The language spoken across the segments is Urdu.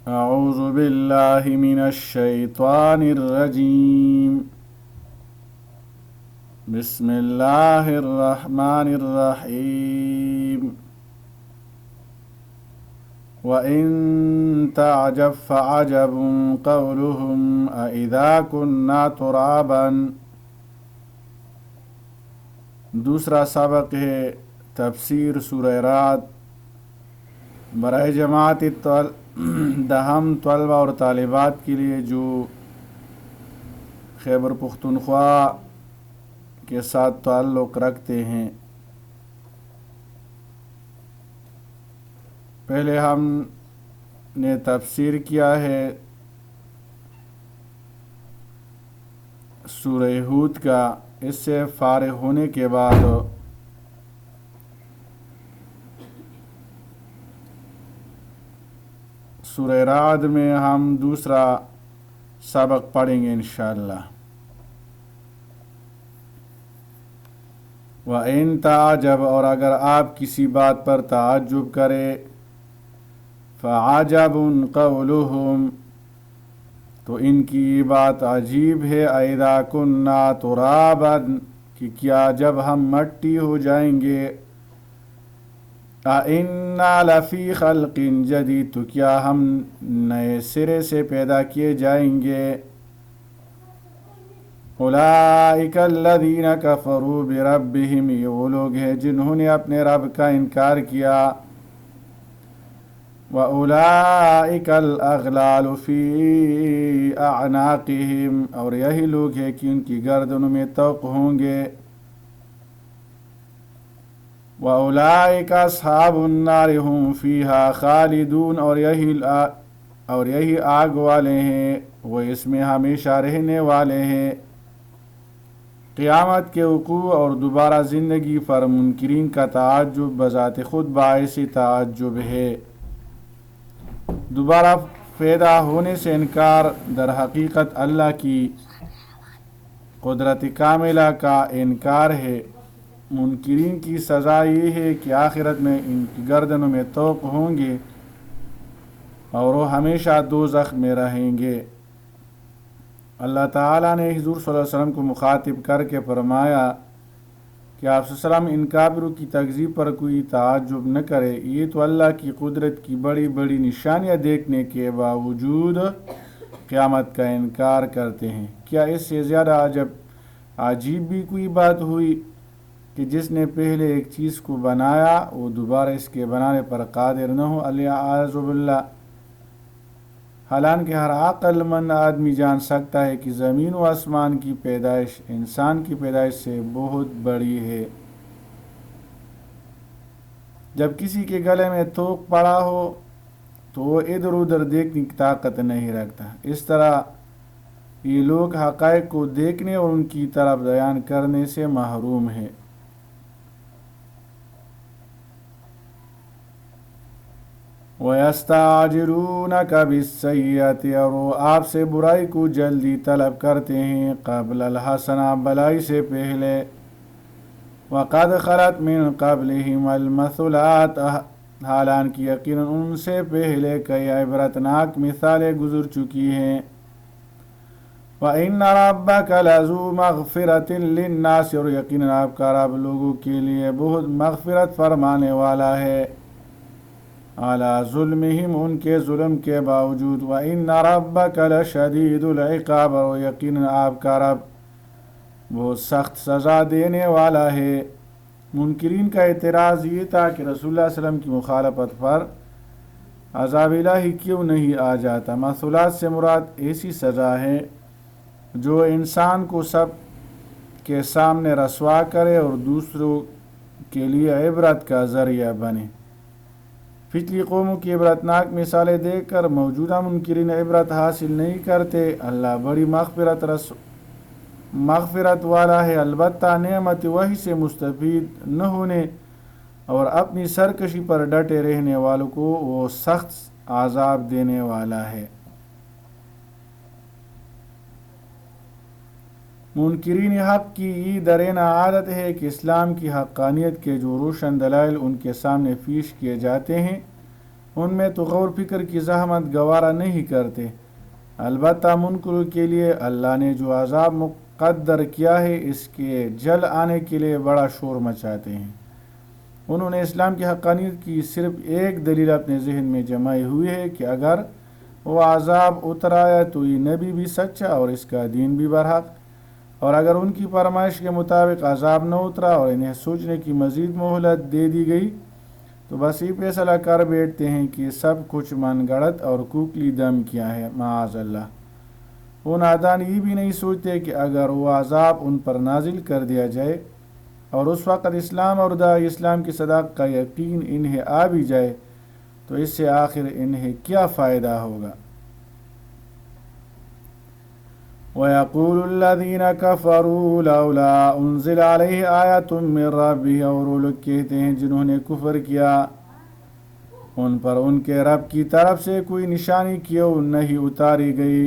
أعوذ بالله من الشيطان الرجيم. بسم الله الرحمن الرحيم. وإن تعجب فعجب قولهم أإذا كنا ترابا. دوسرا سبق ہے تفسیر سورہ رعد برائے جماعت دہم طلبہ اور طالبات کے لیے جو خیبر پختونخوا کے ساتھ تعلق رکھتے ہیں. پہلے ہم نے تفسیر کیا ہے سورہ ہود کا. اس سے فارغ ہونے کے بعد سورہ رعد میں ہم دوسرا سبق پڑھیں گے انشاءاللہ. وَإِن تَعْجَبْ اور اگر آپ کسی بات پر تعجب کرے فَعَجَبٌ قَوْلُهُمْ تو ان کی یہ بات عجیب ہے. اَإِذَا كُنَّا تُرَابًا کہ کیا جب ہم مٹی ہو جائیں گے. أَإِنَّا لَفِي خَلْقٍ جَدِيدٍ تو کیا ہم نئے سرے سے پیدا کیے جائیں گے. أُولَئِكَ الَّذِينَ كَفَرُوا بِرَبِّهِمْ یہ وہ لوگ ہیں جنہوں نے اپنے رب کا انکار کیا. وَأُولَئِكَ الْأَغْلَالُ فِي أَعْنَاقِهِمْ اور یہی لوگ ہیں کہ ان کی گردنوں میں طوق ہوں گے. وَأُولَئِكَ أَصْحَابُ النَّارِ هُمْ فِيهَا خَالِدُونَ اور یہی آگ والے ہیں وہ اس میں ہمیشہ رہنے والے ہیں. قیامت کے وقوع اور دوبارہ زندگی پر منکرین کا تعجب بذات خود باعث تعجب ہے. دوبارہ پیدا ہونے سے انکار در حقیقت اللہ کی قدرت کاملہ کا انکار ہے. منکرین کی سزا یہ ہے کہ آخرت میں ان کی گردنوں میں طوق ہوں گے اور وہ ہمیشہ دوزخ میں رہیں گے. اللہ تعالیٰ نے حضور صلی اللہ علیہ وسلم کو مخاطب کر کے فرمایا کہ آپ صلی اللہ علیہ وسلم ان کافروں کی تکذیب پر کوئی تعجب نہ کرے. یہ تو اللہ کی قدرت کی بڑی بڑی نشانیاں دیکھنے کے باوجود قیامت کا انکار کرتے ہیں. کیا اس سے زیادہ عجیب بھی کوئی بات ہوئی کہ جس نے پہلے ایک چیز کو بنایا وہ دوبارہ اس کے بنانے پر قادر نہ ہو. اعوذ باللہ. حالانکہ ہر عقل مند آدمی جان سکتا ہے کہ زمین و آسمان کی پیدائش انسان کی پیدائش سے بہت بڑی ہے. جب کسی کے گلے میں طوق پڑا ہو تو وہ ادھر ادھر دیکھنے کی طاقت نہیں رکھتا. اس طرح یہ لوگ حقائق کو دیکھنے اور ان کی طرف بیان کرنے سے محروم ہیں. وَيَسْتَعْجِلُونَكَ بِالسَّيِّئَةِ اور وہ آپ سے برائی کو جلدی طلب کرتے ہیں قبل الحسنہ بلائی سے پہلے. وَقَدْ خَلَتْ مِن قَبْلِهِمُ الْمَثُلَاتُ حالانکہ یقیناً ان سے پہلے کئی عبرتناک مثالیں گزر چکی ہیں. وَإِنَّ رَبَّكَ لَذُو مَغْفِرَةٍ لِلنَّاسِ اور یقیناً آپ کا رب لوگوں کے لیے بہت مغفرت فرمانے والا ہے علی ظلمہم ان کے ظلم کے باوجود. وَإِنَّ رَبَّكَ لَشَدِيدُ الْعِقَابِ اور یقیناً آپ کا رب بہت سخت سزا دینے والا ہے. منکرین کا اعتراض یہ تھا کہ رسول اللہ صلی اللہ علیہ وسلم کی مخالفت پر عذاب الہی کیوں نہیں آ جاتا. مثلات سے مراد ایسی سزا ہے جو انسان کو سب کے سامنے رسوا کرے اور دوسروں کے لیے عبرت کا ذریعہ بنے. پچھلی قوموں کی عبرتناک مثالیں دیکھ کر موجودہ منکرین عبرت حاصل نہیں کرتے. اللہ بڑی مغفرت والا ہے. البتہ نعمت وحی سے مستفید نہ ہونے اور اپنی سرکشی پر ڈٹے رہنے والوں کو وہ سخت عذاب دینے والا ہے. منکرین حق کی یہ درینہ عادت ہے کہ اسلام کی حقانیت کے جو روشن دلائل ان کے سامنے پیش کیے جاتے ہیں ان میں تو غور فکر کی زحمت گوارا نہیں کرتے۔ البتہ منکروں کے لیے اللہ نے جو عذاب مقدر کیا ہے اس کے جل آنے کے لیے بڑا شور مچاتے ہیں۔ انہوں نے اسلام کی حقانیت کی صرف ایک دلیل اپنے ذہن میں جمائی ہوئی ہے کہ اگر وہ عذاب اتر آیا تو یہ نبی بھی سچا اور اس کا دین بھی برحق، اور اگر ان کی فرمائش کے مطابق عذاب نہ اترا اور انہیں سوچنے کی مزید مہلت دے دی گئی تو بس یہ فیصلہ کر بیٹھتے ہیں کہ سب کچھ من گڑت اور کوکلی دم کیا ہے، معاذ اللہ۔ وہ نادان یہ بھی نہیں سوچتے کہ اگر وہ عذاب ان پر نازل کر دیا جائے اور اس وقت اسلام اور داعی اسلام کی صداقت کا یقین انہیں آ بھی جائے تو اس سے آخر انہیں کیا فائدہ ہوگا۔ وَيَقُولُ الَّذِينَ كَفَرُوا لَوْلَا أُنزِلَ عَلَيْهِ آيَةٌ مِّن رَّبِّهِ، اور وہ لوگ کہتے ہیں جنہوں نے کفر کیا ان پر ان کے رب کی طرف سے کوئی نشانی کیوں نہیں اتاری گئی۔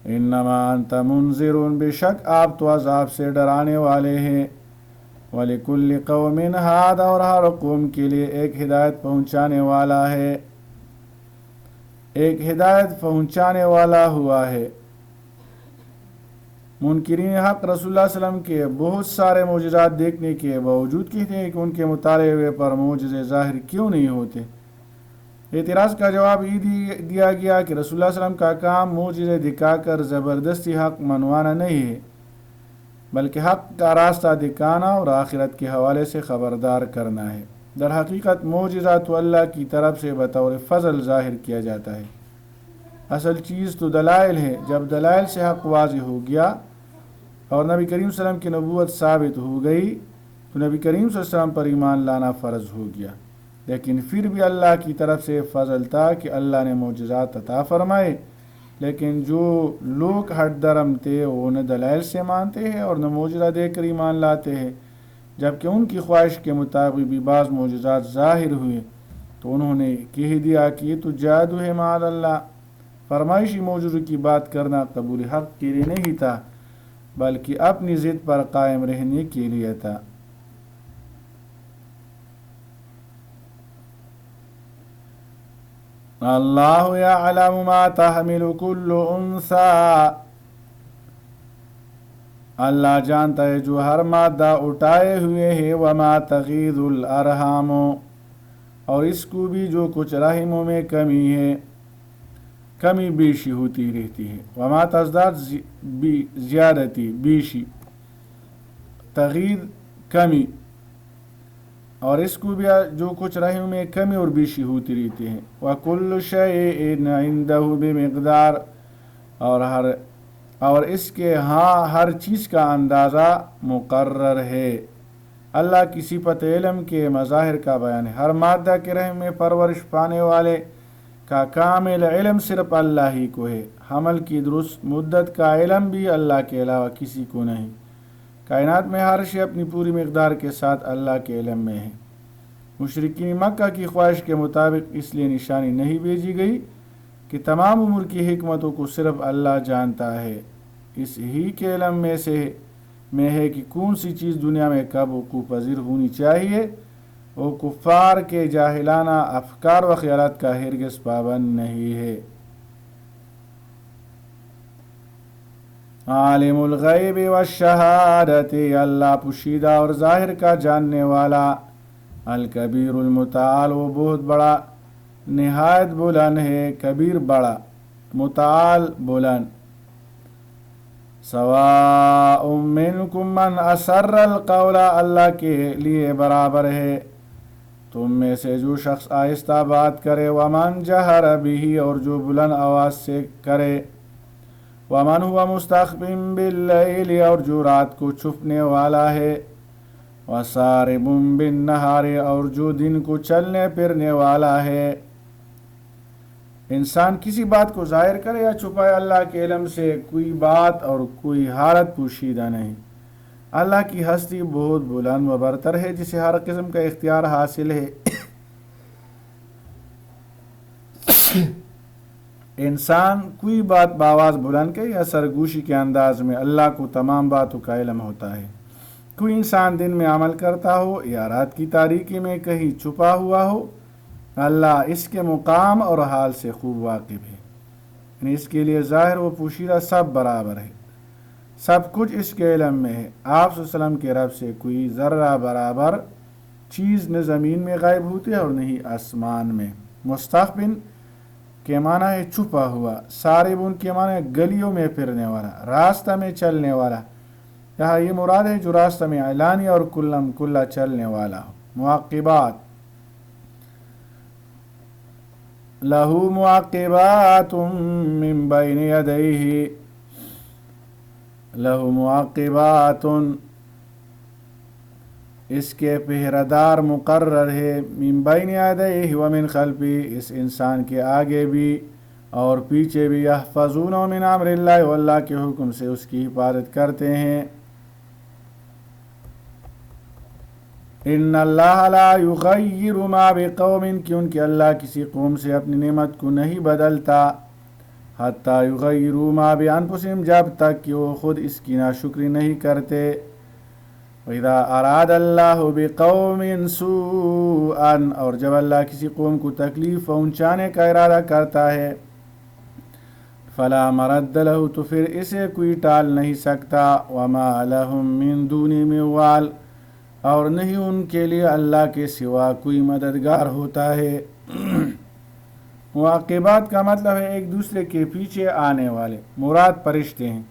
انما انت منذر، بے شک آپ تو عذاب سے ڈرانے والے ہیں۔ وَلِكُلِّ قَوْمٍ هَادٍ، اور ہر قوم کے لیے ایک ہدایت پہنچانے والا ہے، ایک ہدایت پہنچانے والا ہوا ہے۔ منکرین حق رسول اللہ صلی اللہ علیہ وسلم کے بہت سارے معجزات دیکھنے کے باوجود کہتے ہیں کہ ان کے مطالبے پر معجزے ظاہر کیوں نہیں ہوتے۔ اعتراض کا جواب یہ دیا گیا کہ رسول اللہ صلی اللہ علیہ وسلم کا کام معجزے دکھا کر زبردستی حق منوانا نہیں ہے، بلکہ حق کا راستہ دکھانا اور آخرت کے حوالے سے خبردار کرنا ہے۔ در حقیقت معجزہ تو اللہ کی طرف سے بطور فضل ظاہر کیا جاتا ہے، اصل چیز تو دلائل ہے۔ جب دلائل سے حق واضح ہو گیا اور نبی کریم صلی اللہ علیہ وسلم کی نبوت ثابت ہو گئی تو نبی کریم صلی اللہ علیہ وسلم پر ایمان لانا فرض ہو گیا۔ لیکن پھر بھی اللہ کی طرف سے فضل تھا کہ اللہ نے معجزات عطا فرمائے، لیکن جو لوگ ہٹ درم تھے وہ نہ دلائل سے مانتے ہیں اور نہ معجزہ دے کر ایمان لاتے ہیں، جبکہ ان کی خواہش کے مطابق بھی بعض معجزات ظاہر ہوئے تو انہوں نے کہہ دیا کہ یہ تو جادو ہے، معاذ اللہ۔ فرمائشی معجزوں کی بات کرنا قبول حق کے لیے نہیں تھا بلکہ اپنی ضد پر قائم رہنے کے لیے تھا۔ اللہ یعلم ما تحمل کل انثی، اللہ جانتا ہے جو ہر مادہ اٹھائے ہوئے ہے، وما تغیض الارحام، اور اس کو بھی جو کچھ رحموں میں کمی ہے، کمی بیشی ہوتی رہتی ہے۔ وما تزداد زیادتی، بیشی، تغییر کمی، اور اس کو بھی جو کچھ رحم میں کمی اور بیشی ہوتی رہتی ہے۔ وَكُلُّ شَيْءٍ عِندَهُ بِمِقْدَار، اور اس کے ہاں ہر چیز کا اندازہ مقرر ہے۔ اللہ کی صفت علم کے مظاہر کا بیان ہے۔ ہر مادہ کے رحم میں پرورش پانے والے کا کامل علم صرف اللہ ہی کو ہے۔ حمل کی درست مدت کا علم بھی اللہ کے علاوہ کسی کو نہیں۔ کائنات میں ہر شے اپنی پوری مقدار کے ساتھ اللہ کے علم میں ہے۔ مشرکین مکہ کی خواہش کے مطابق اس لیے نشانی نہیں بھیجی گئی کہ تمام امور کی حکمتوں کو صرف اللہ جانتا ہے۔ اس ہی کے علم میں ہے کہ کون سی چیز دنیا میں کب وقوع پذیر ہونی چاہیے۔ وہ کفار کے جاہلانہ افکار و خیالات کا ہرگز پابند نہیں ہے۔ عالم الغیب والشہادت، اللہ پوشیدہ اور ظاہر کا جاننے والا، الکبیر المتعال، وہ بہت بڑا نہایت بلند ہے، کبیر بڑا، متعال بلند۔ سواء منکم من اسر القول، اللہ کے لیے برابر ہے تم میں سے جو شخص آہستہ بات کرے، ومن جہر بہ، اور جو بلند آواز سے کرے، ومن ہوا مستخف باللیل، اور جو رات کو چھپنے والا ہے، وسارب بالنہار، اور جو دن کو چلنے پھرنے والا ہے۔ انسان کسی بات کو ظاہر کرے یا چھپائے، اللہ کے علم سے کوئی بات اور کوئی حالت پوشیدہ نہیں۔ اللہ کی ہستی بہت بلند و برتر ہے، جسے ہر قسم کا اختیار حاصل ہے۔ انسان کوئی بات بآواز بلند کرے یا سرگوشی کے انداز میں، اللہ کو تمام باتوں کا علم ہوتا ہے۔ کوئی انسان دن میں عمل کرتا ہو یا رات کی تاریکی میں کہیں چھپا ہوا ہو، اللہ اس کے مقام اور حال سے خوب واقف ہے، یعنی اس کے لیے ظاہر و پوشیدہ سب برابر ہے، سب کچھ اس کے علم میں ہے۔ آپ صلی اللہ علیہ وسلم کے رب سے کوئی ذرہ برابر چیز نہ زمین میں غائب ہوتی ہے اور نہ ہی آسمان میں۔ مستخبن کے معنی ہے چھپا ہوا، ساربون کے معنی ہے گلیوں میں پھرنے والا، راستہ میں چلنے والا۔ یہاں یہ مراد ہے جو راستہ میں اعلانیہ اور کلم کلا چلنے والا ہو۔ معقبات، لہو معقبات من بین یدیہ، لہو معقبات اس کے پہرہ مقرر ہے، من بین یدیہ ومن خلفہ اس انسان کے آگے بھی اور پیچھے بھی، یحفظون من امر اللہ و اللہ کے حکم سے اس کی حفاظت کرتے ہیں۔ ان اللہ لا یغیر ما بقوم کیونکہ اللہ کسی قوم سے اپنی نعمت کو نہیں بدلتا، حتی یغیروا ما بانفسہم جب تک کہ وہ خود اس کی ناشکری نہیں کرتے۔ وَإِذَا أَرَادَ اللَّهُ بِقَوْمٍ سُوءًا اور جب اللہ کسی قوم کو تکلیف پہنچانے کا ارادہ کرتا ہے، فَلَا مَرَدَّ لَهُ تو پھر اسے کوئی ٹال نہیں سکتا، وَمَا لَهُم مِّن دُونِهِ مِن وَالٍ اور نہیں ان کے لیے اللہ کے سوا کوئی مددگار ہوتا ہے۔ معقبات کا مطلب ہے ایک دوسرے کے پیچھے آنے والے، مراد فرشتے ہیں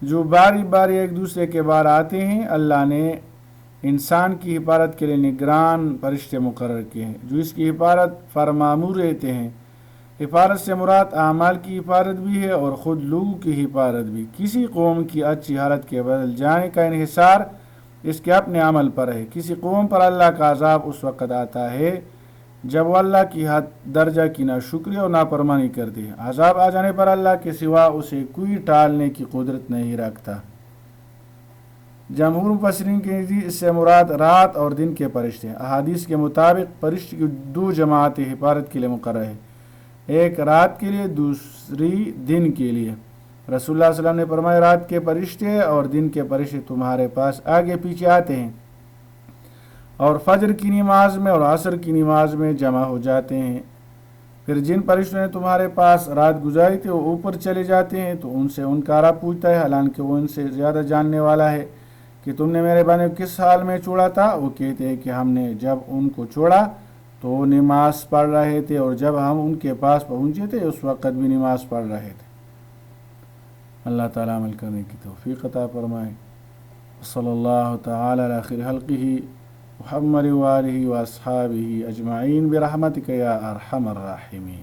جو باری باری ایک دوسرے کے بعد آتے ہیں۔ اللہ نے انسان کی حفاظت کے لیے نگران فرشتے مقرر کیے ہیں جو اس کی حفاظت فرمامور رہتے ہیں۔ حفاظت سے مراد اعمال کی حفاظت بھی ہے اور خود لوگوں کی حفاظت بھی۔ کسی قوم کی اچھی حالت کے بدل جانے کا انحصار اس کے اپنے عمل پر ہے۔ کسی قوم پر اللہ کا عذاب اس وقت آتا ہے جب وہ اللہ کی حد درجہ کی ناشکری اور نافرمانی کرتی ہے۔ عذاب آ جانے پر اللہ کے سوا اسے کوئی ٹالنے کی قدرت نہیں رکھتا۔ جمہور مفسرین کے نزدیک اس سے مراد رات اور دن کے فرشتے ہیں۔ احادیث کے مطابق فرشتے کی دو جماعتیں حفاظت کے لیے مقرر ہیں، ایک رات کے لیے، دوسری دن کے لیے۔ رسول اللہ صلی اللہ علیہ وسلم نے فرمایا رات کے فرشتے اور دن کے فرشتے تمہارے پاس آگے پیچھے آتے ہیں اور فجر کی نماز میں اور عصر کی نماز میں جمع ہو جاتے ہیں۔ پھر جن فرشتوں نے تمہارے پاس رات گزاری تھی وہ اوپر چلے جاتے ہیں تو ان سے ان کا رب پوچھتا ہے، حالانکہ وہ ان سے زیادہ جاننے والا ہے، کہ تم نے میرے بندے کو کس حال میں چھوڑا تھا؟ وہ کہتے ہیں کہ ہم نے جب ان کو چھوڑا تو وہ نماز پڑھ رہے تھے اور جب ہم ان کے پاس پہنچے تھے اس وقت بھی نماز پڑھ رہے تھے۔ اللہ تعالیٰ عمل کرنے کی توفیق عطا فرمائے۔ صلی اللہ تعالی علی خیر خلقہ محمد وآلہ واصحابہ اجمعین برحمتک یا ارحم الراحمین۔